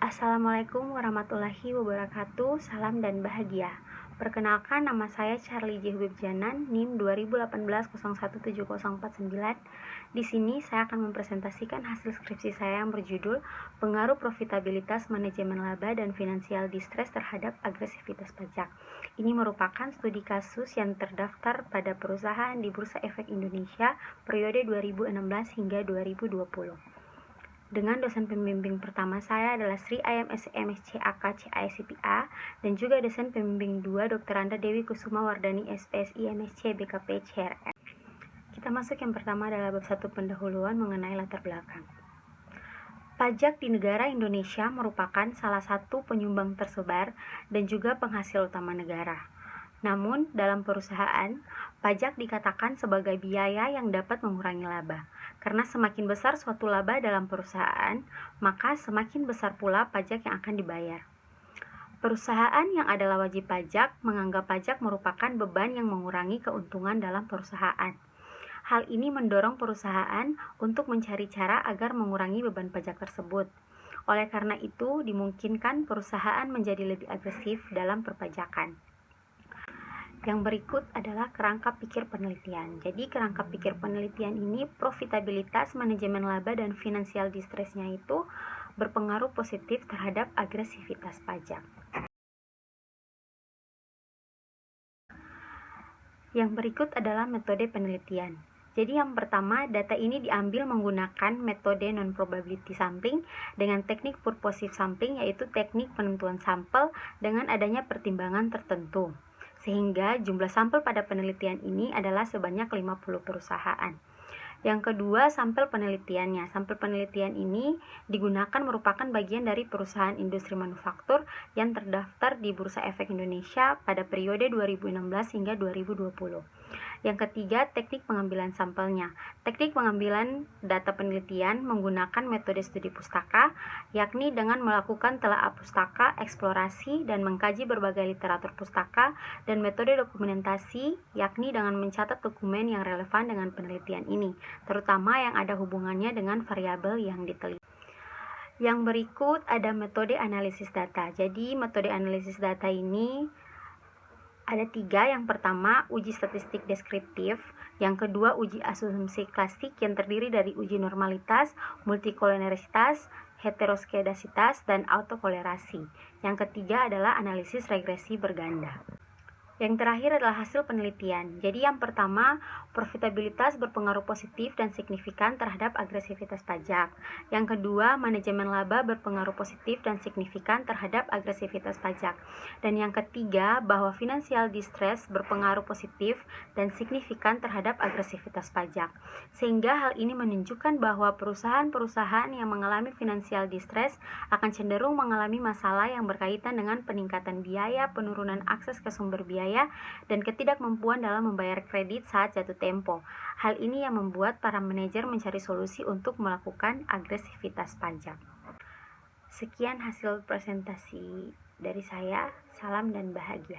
Assalamualaikum warahmatullahi wabarakatuh. Salam dan bahagia. Perkenalkan, nama saya Charlie J. Hubibjanan, NIM 2018017049. Di sini saya akan mempresentasikan hasil skripsi saya yang berjudul Pengaruh Profitabilitas Manajemen Laba dan Financial Distress terhadap Agresivitas Pajak. Ini merupakan studi kasus yang terdaftar pada perusahaan di Bursa Efek Indonesia periode 2016 hingga 2020. Dengan dosen pembimbing pertama saya adalah Sri IMSC MSC AK CICPA dan juga dosen pembimbing 2 Dr. Anda Dewi Kusuma Wardani SPSI MSC BKP CRM. Kita masuk yang pertama adalah bab 1 pendahuluan mengenai latar belakang. Pajak di negara Indonesia merupakan salah satu penyumbang tersebar dan juga penghasil utama negara. Namun, dalam perusahaan, pajak dikatakan sebagai biaya yang dapat mengurangi laba. Karena semakin besar suatu laba dalam perusahaan, maka semakin besar pula pajak yang akan dibayar. Perusahaan yang adalah wajib pajak menganggap pajak merupakan beban yang mengurangi keuntungan dalam perusahaan. Hal ini mendorong perusahaan untuk mencari cara agar mengurangi beban pajak tersebut. Oleh karena itu, dimungkinkan perusahaan menjadi lebih agresif dalam perpajakan. Yang berikut adalah kerangka pikir penelitian. Jadi kerangka pikir penelitian ini profitabilitas manajemen laba dan financial distress-nya itu berpengaruh positif terhadap agresivitas pajak. Yang berikut adalah metode penelitian. Jadi yang pertama, data ini diambil menggunakan metode non-probability sampling dengan teknik purposive sampling, yaitu teknik penentuan sampel dengan adanya pertimbangan tertentu. Sehingga jumlah sampel pada penelitian ini adalah sebanyak 50 perusahaan. Yang kedua, sampel penelitiannya. Sampel penelitian ini digunakan merupakan bagian dari perusahaan industri manufaktur yang terdaftar di Bursa Efek Indonesia pada periode 2016 hingga 2020. Yang ketiga, teknik pengambilan sampelnya. Teknik pengambilan data penelitian menggunakan metode studi pustaka, yakni dengan melakukan telaah pustaka, eksplorasi, dan mengkaji berbagai literatur pustaka, dan metode dokumentasi, yakni dengan mencatat dokumen yang relevan dengan penelitian ini, terutama yang ada hubungannya dengan variabel yang diteliti. Yang berikut ada metode analisis data. Jadi metode analisis data ini ada 3. Yang pertama, uji statistik deskriptif. Yang kedua, uji asumsi klasik yang terdiri dari uji normalitas, multikolinearitas, heteroskedasitas, dan autokolerasi. Yang ketiga adalah analisis regresi berganda. Yang terakhir adalah hasil penelitian. Jadi yang pertama, profitabilitas berpengaruh positif dan signifikan terhadap agresivitas pajak. Yang kedua, manajemen laba berpengaruh positif dan signifikan terhadap agresivitas pajak. Dan yang ketiga, bahwa financial distress berpengaruh positif dan signifikan terhadap agresivitas pajak. Sehingga hal ini menunjukkan bahwa perusahaan-perusahaan yang mengalami financial distress akan cenderung mengalami masalah yang berkaitan dengan peningkatan biaya, penurunan akses ke sumber biaya, dan ketidakmampuan dalam membayar kredit saat jatuh tempo. Hal ini yang membuat para manajer mencari solusi untuk melakukan agresivitas pajak. Sekian hasil presentasi dari saya. Salam dan bahagia.